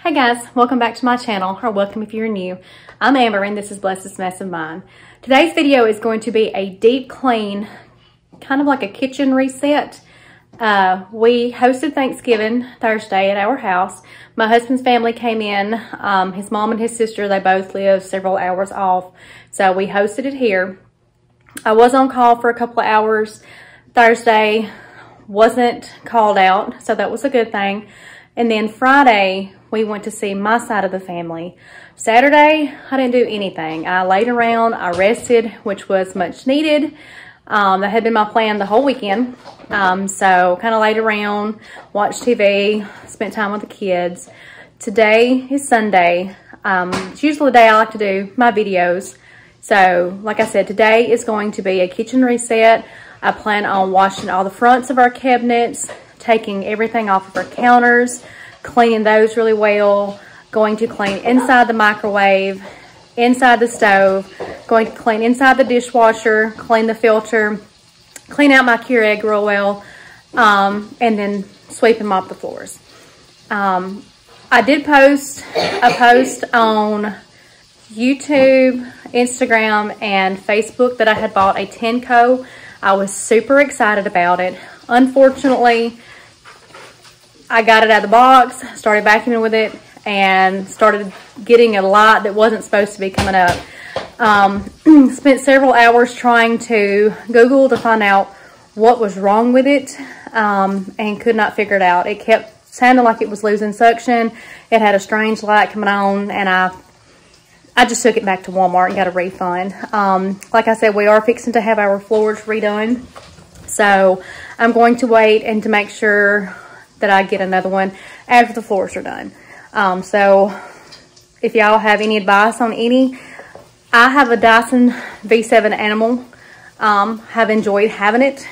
Hey guys, welcome back to my channel, or welcome if you're new. I'm Amber and this is Bless This Mess of Mine. Today's video is going to be a deep clean, kind of like a kitchen reset. We hosted Thanksgiving Thursday at our house. My husband's family came in, his mom and his sister, they both live several hours off. So we hosted it here. I was on call for a couple of hours Thursday, wasn't called out, so that was a good thing. And then Friday, we went to see my side of the family. Saturday, I didn't do anything. I laid around, I rested, which was much needed. That had been my plan the whole weekend. So kind of laid around, watched TV, spent time with the kids. Today is Sunday. It's usually the day I like to do my videos. So like I said, today is going to be a kitchen reset. I plan on washing all the fronts of our cabinets, taking everything off of our counters, cleaning those really well, going to clean inside the microwave, inside the stove, going to clean inside the dishwasher, clean the filter, clean out my Keurig real well, and then sweep and mop the floors. I did post a post on YouTube, Instagram, and Facebook that I had bought a Tenco. I was super excited about it. Unfortunately, I got it out of the box, started vacuuming with it, and started getting a lot that wasn't supposed to be coming up. Spent several hours trying to Google to find out what was wrong with it, and could not figure it out. It kept sounding like it was losing suction. It had a strange light coming on, and I just took it back to Walmart and got a refund. Like I said, we are fixing to have our floors redone, so I'm going to wait and to make sure that I get another one after the floors are done. So if y'all have any advice on any, I have a Dyson V7 Animal. Have enjoyed having it,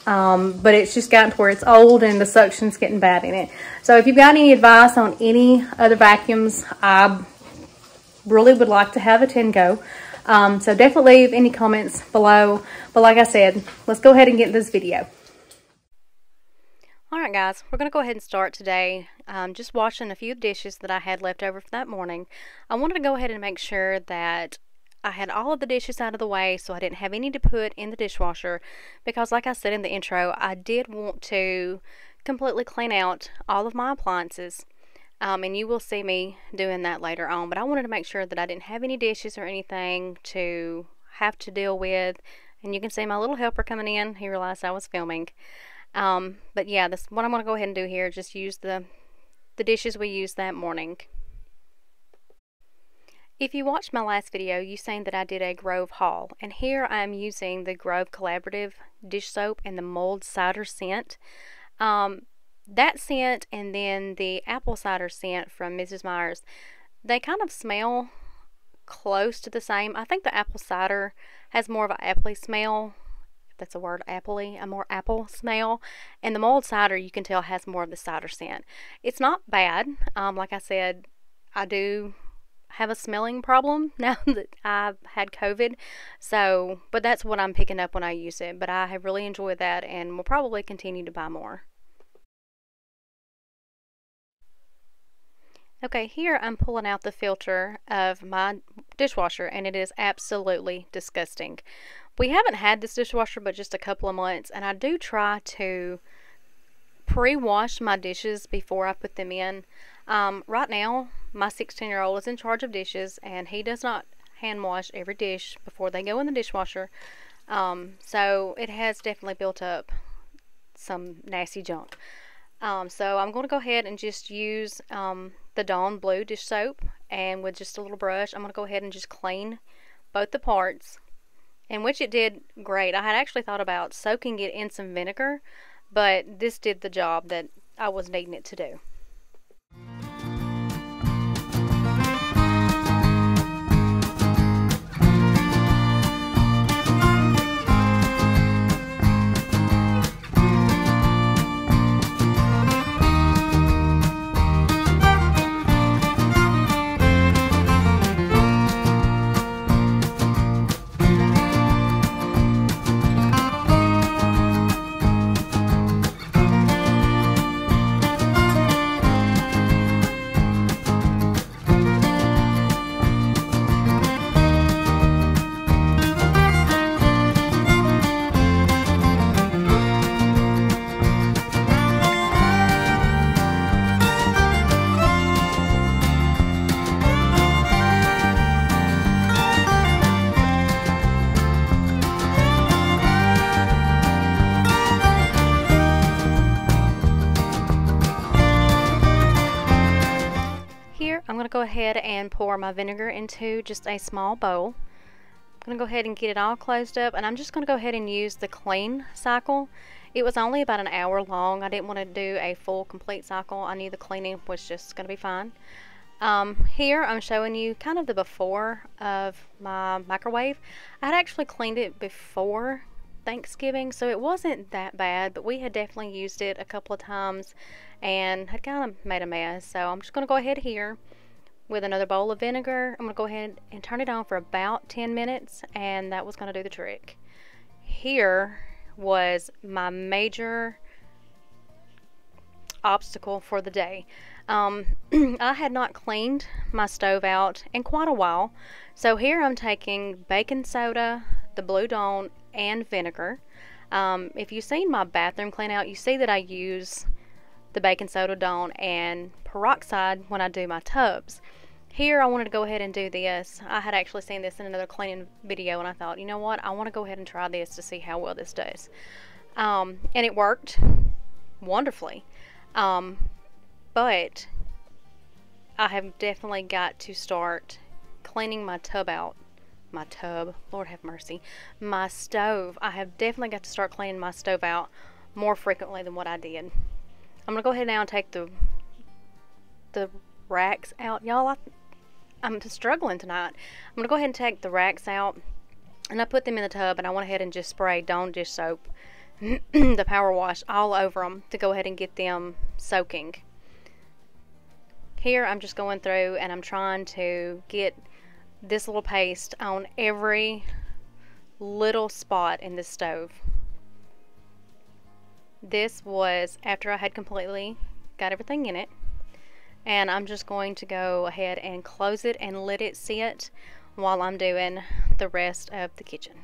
but it's just gotten to where it's old and the suction's getting bad in it. So if you've got any advice on any other vacuums, I really would like to have a Tenco. So definitely leave any comments below. But like I said, let's go ahead and get this video. Alright guys, we're going to go ahead and start today just washing a few dishes that I had left over from that morning. I wanted to go ahead and make sure that I had all of the dishes out of the way so I didn't have any to put in the dishwasher, because like I said in the intro, I did want to completely clean out all of my appliances, and you will see me doing that later on. But I wanted to make sure that I didn't have any dishes or anything to have to deal with. And you can see my little helper coming in. He realized I was filming. But yeah, this what I'm going to go ahead and do here, just use the dishes we used that morning. If you watched my last video, you seen that I did a Grove haul, and here I'm using the Grove Collaborative dish soap and the mold cider scent. That scent and then the apple cider scent from Mrs. Meyer's, they kind of smell close to the same. I think the apple cider has more of an appley smell. That's a word, appley, a more apple smell, and the mold cider you can tell has more of the cider scent. It's not bad. Like I said, I do have a smelling problem now that I've had COVID, so but that's what I'm picking up when I use it. But I have really enjoyed that and will probably continue to buy more. Okay, here I'm pulling out the filter of my dishwasher, and it is absolutely disgusting. We haven't had this dishwasher but just a couple of months, and I do try to pre-wash my dishes before I put them in. Right now, my 16-year-old is in charge of dishes, and he does not hand wash every dish before they go in the dishwasher. So it has definitely built up some nasty junk. So I'm going to go ahead and just use the Dawn Blue dish soap, and with just a little brush I'm going to go ahead and just clean both the parts, in which it did great. I had actually thought about soaking it in some vinegar, but this did the job that I was needing it to do. I'm going to go ahead and pour my vinegar into just a small bowl. I'm going to go ahead and get it all closed up, and I'm just going to go ahead and use the clean cycle. It was only about an hour long. I didn't want to do a full complete cycle. I knew the cleaning was just going to be fine. Here I'm showing you kind of the before of my microwave. I had actually cleaned it before Thanksgiving, so it wasn't that bad, but we had definitely used it a couple of times and had kind of made a mess. So I'm just going to go ahead here with another bowl of vinegar. I'm going to go ahead and turn it on for about 10 minutes, and that was going to do the trick. Here was my major obstacle for the day. I had not cleaned my stove out in quite a while, so here I'm taking baking soda, the Blue Dawn, and vinegar. If you've seen my bathroom clean out, you see that I use the baking soda, Dawn, and peroxide when I do my tubs. Here I wanted to go ahead and do this. I had actually seen this in another cleaning video, and I thought, you know what, I want to go ahead and try this to see how well this does. And it worked wonderfully. But I have definitely got to start cleaning my tub out. My tub, Lord have mercy. My stove. I have definitely got to start cleaning my stove out more frequently than what I did. I'm going to go ahead now and take the racks out. Y'all, I'm struggling tonight. I'm going to go ahead and take the racks out, and I put them in the tub, and I went ahead and just sprayed Dawn dish soap, the power wash, all over them to go ahead and get them soaking. Here I'm just going through and I'm trying to get this little paste on every little spot in the stove. This was after I had completely got everything in it, and I'm just going to go ahead and close it and let it sit while I'm doing the rest of the kitchen.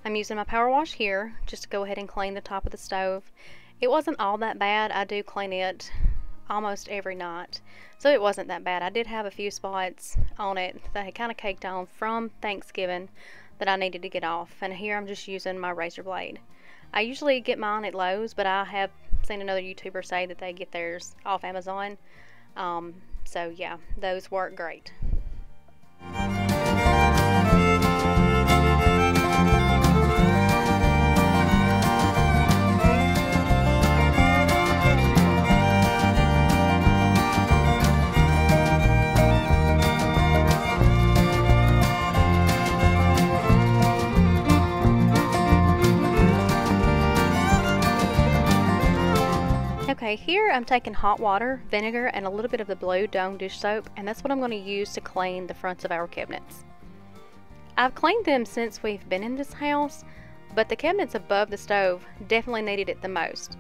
I'm using my power wash here just to go ahead and clean the top of the stove. It wasn't all that bad. I do clean it almost every night, so it wasn't that bad. I did have a few spots on it that had kind of caked on from Thanksgiving that I needed to get off, and here I'm just using my razor blade. I usually get mine at Lowe's, but I have seen another YouTuber say that they get theirs off Amazon. So yeah, those work great. Okay, here I'm taking hot water, vinegar, and a little bit of the Blue Dawn dish soap, and that's what I'm going to use to clean the fronts of our cabinets. I've cleaned them since we've been in this house, but the cabinets above the stove definitely needed it the most.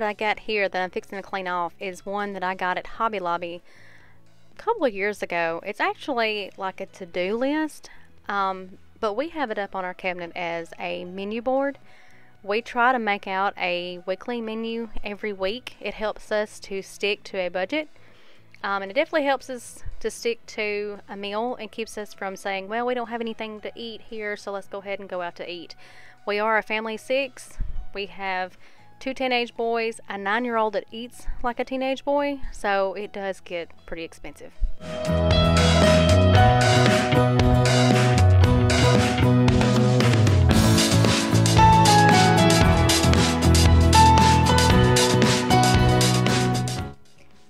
board I got here that I'm fixing to clean off is one that I got at Hobby Lobby a couple of years ago. It's actually like a to-do list, but we have it up on our cabinet as a menu board. We try to make out a weekly menu every week. It helps us to stick to a budget, and it definitely helps us to stick to a meal and keeps us from saying, well, we don't have anything to eat here, so let's go ahead and go out to eat. We are a family of 6. We have 2 teenage boys, a 9-year-old that eats like a teenage boy, so it does get pretty expensive.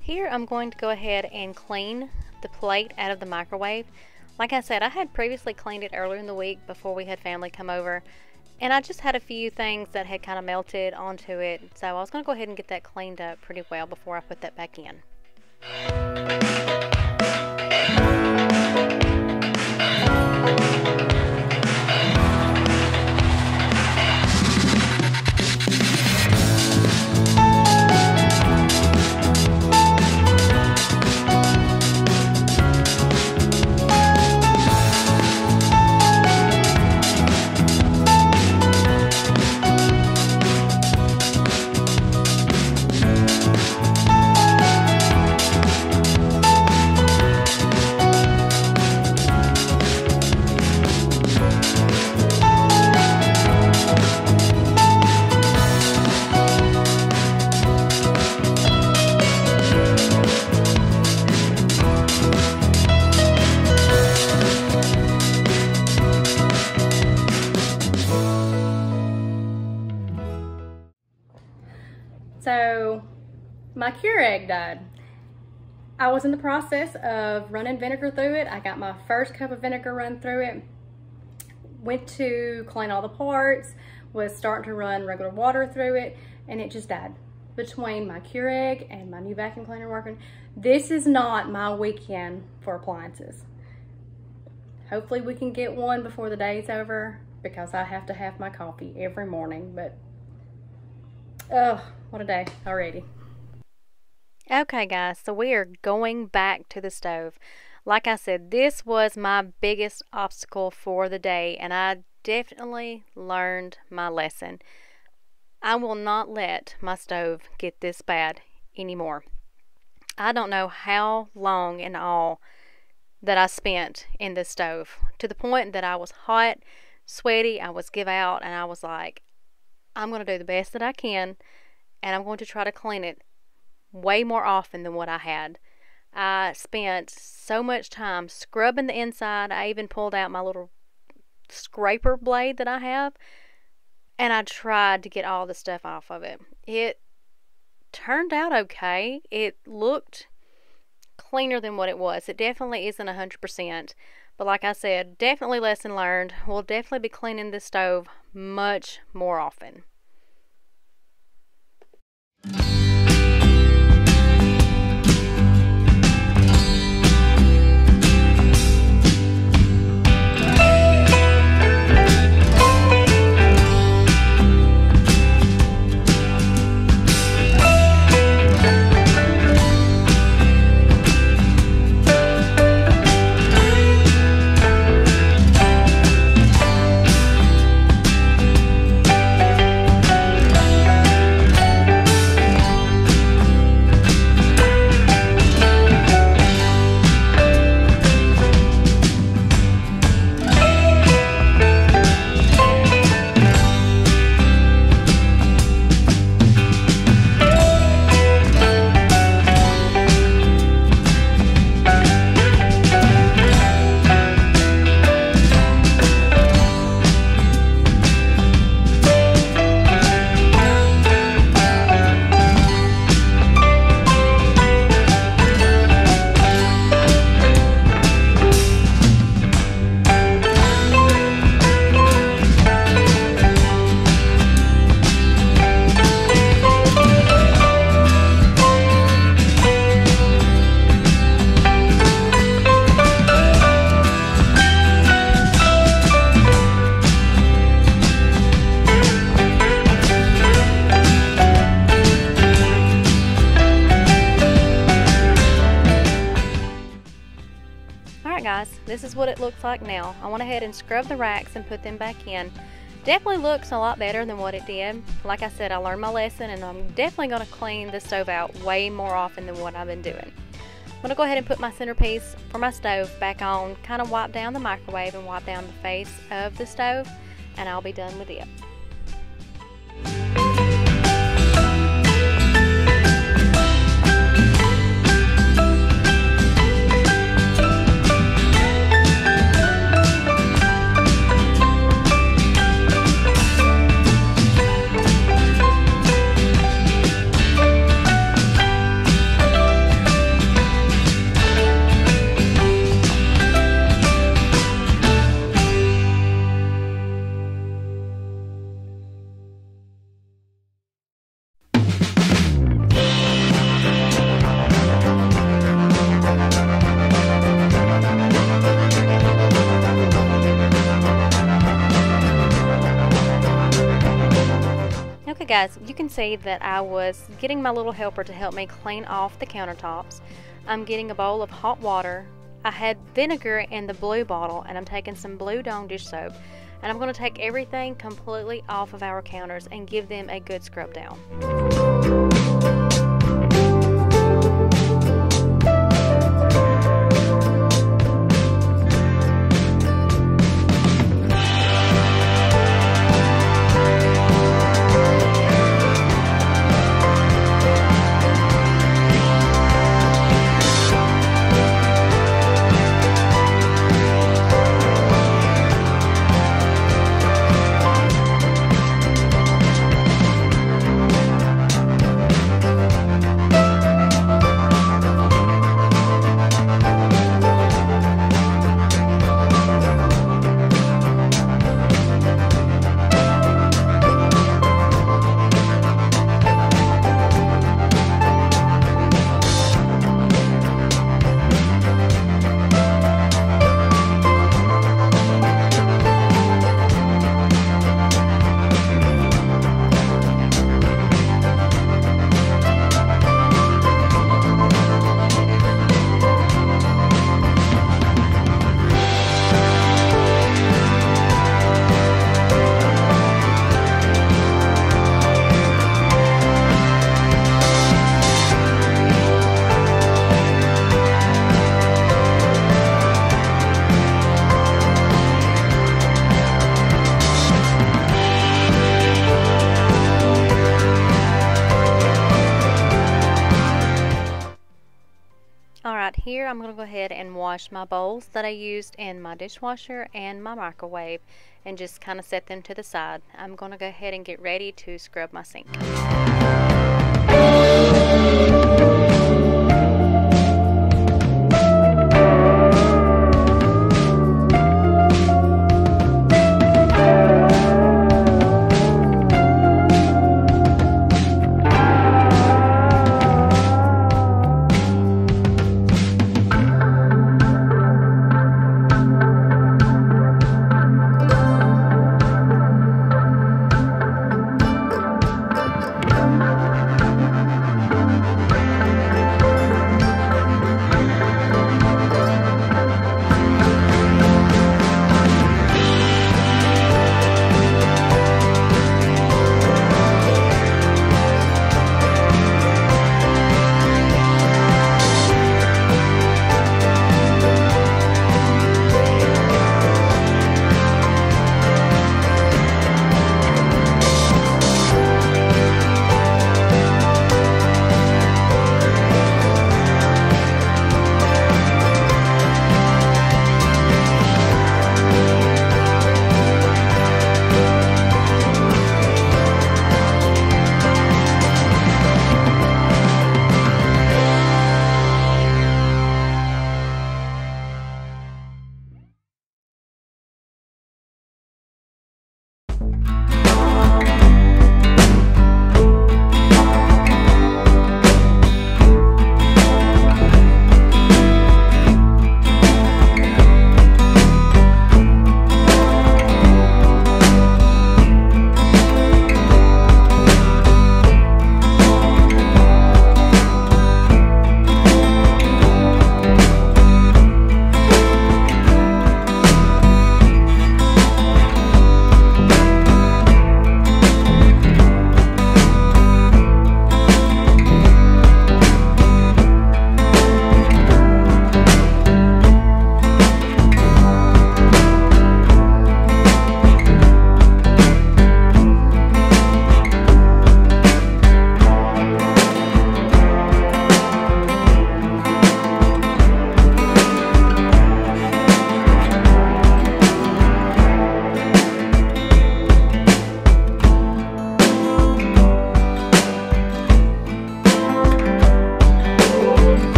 Here I'm going to go ahead and clean the plate out of the microwave. Like I said, I had previously cleaned it earlier in the week before we had family come over, and I just had a few things that had kind of melted onto it, so I was going to go ahead and get that cleaned up pretty well before I put that back in. So my Keurig died. I was in the process of running vinegar through it. I got my first cup of vinegar run through it, went to clean all the parts, was starting to run regular water through it, and it just died. Between my Keurig and my new vacuum cleaner working, this is not my weekend for appliances. Hopefully we can get one before the day's over, because I have to have my coffee every morning, but oh, what a day already. Okay guys, so we are going back to the stove. Like I said, this was my biggest obstacle for the day, and I definitely learned my lesson. I will not let my stove get this bad anymore. I don't know how long in all that I spent in this stove, to the point that I was hot, sweaty, I was give out, and I was like, I'm going to do the best that I can, and I'm going to try to clean it way more often than what I had. I spent so much time scrubbing the inside. I even pulled out my little scraper blade that I have, and I tried to get all the stuff off of it. It turned out okay. It looked cleaner than what it was. It definitely isn't 100%, but like I said, definitely lesson learned. We'll definitely be cleaning this stove much more often. Alright guys, this is what it looks like now. I went ahead and scrubbed the racks and put them back in. Definitely looks a lot better than what it did. Like I said, I learned my lesson and I'm definitely going to clean the stove out way more often than what I've been doing. I'm going to go ahead and put my centerpiece for my stove back on, kind of wipe down the microwave and wipe down the face of the stove, and I'll be done with it. Okay guys, you can see that I was getting my little helper to help me clean off the countertops. I'm getting a bowl of hot water. I had vinegar in the blue bottle, and I'm taking some blue Dawn dish soap, and I'm going to take everything completely off of our counters and give them a good scrub down. Alright, here I'm going to go ahead and wash my bowls that I used in my dishwasher and my microwave and just kind of set them to the side. I'm going to go ahead and get ready to scrub my sink.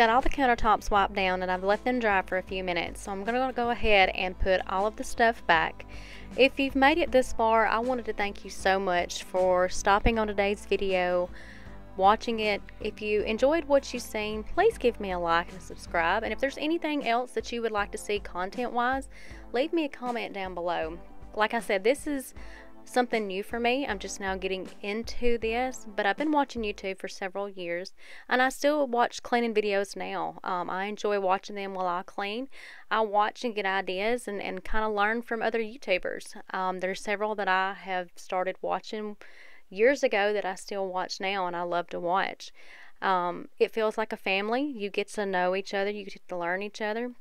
got all the countertops wiped down and I've let them dry for a few minutes. So I'm going to go ahead and put all of the stuff back. If you've made it this far, I wanted to thank you so much for stopping on today's video, watching it. If you enjoyed what you've seen, please give me a like and subscribe. And if there's anything else that you would like to see content-wise, leave me a comment down below. Like I said, this is something new for me. I'm just now getting into this, but I've been watching YouTube for several years and I still watch cleaning videos now. I enjoy watching them while I clean. I watch and get ideas and kind of learn from other YouTubers. There's several that I have started watching years ago that I still watch now and I love to watch. It feels like a family. You get to know each other, you get to learn each other,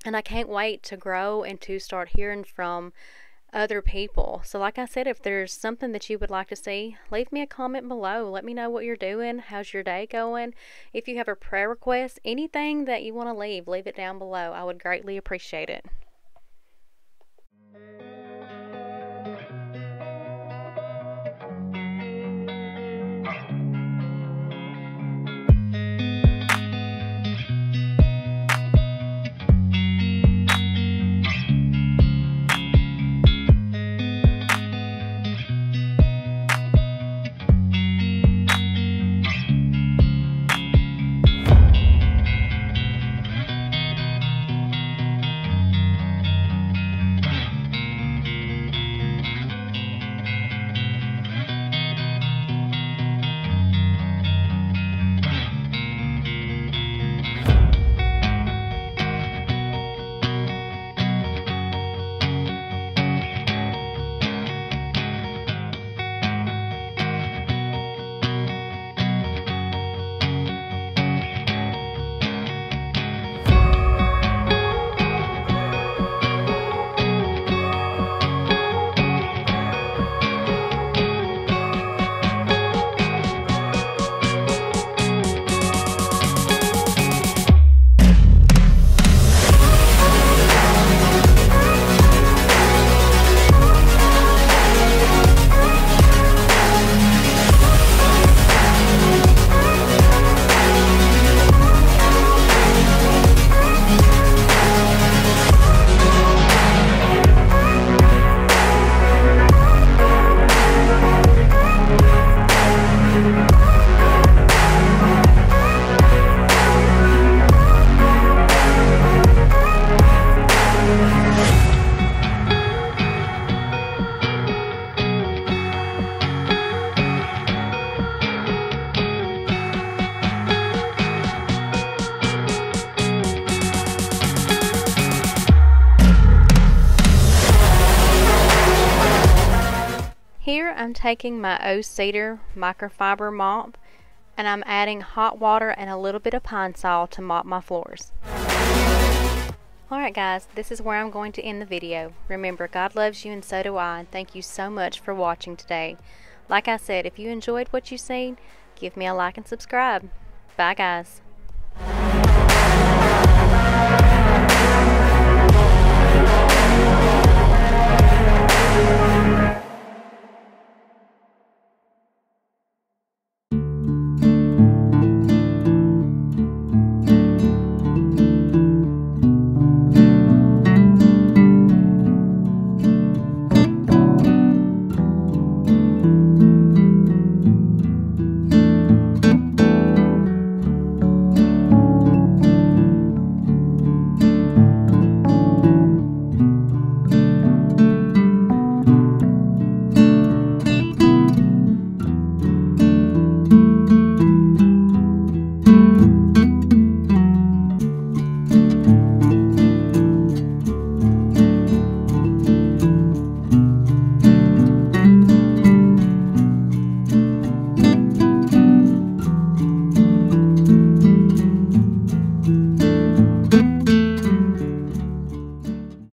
and I can't wait to grow and to start hearing from other people. So like I said, if there's something that you would like to see, leave me a comment below. Let me know what you're doing. How's your day going? If you have a prayer request, anything that you want to leave it down below. I would greatly appreciate it. Here I'm taking my O-Cedar microfiber mop and I'm adding hot water and a little bit of Pine Sol to mop my floors. Alright guys, this is where I'm going to end the video. Remember, God loves you and so do I, and thank you so much for watching today. Like I said, if you enjoyed what you've seen, give me a like and subscribe. Bye guys.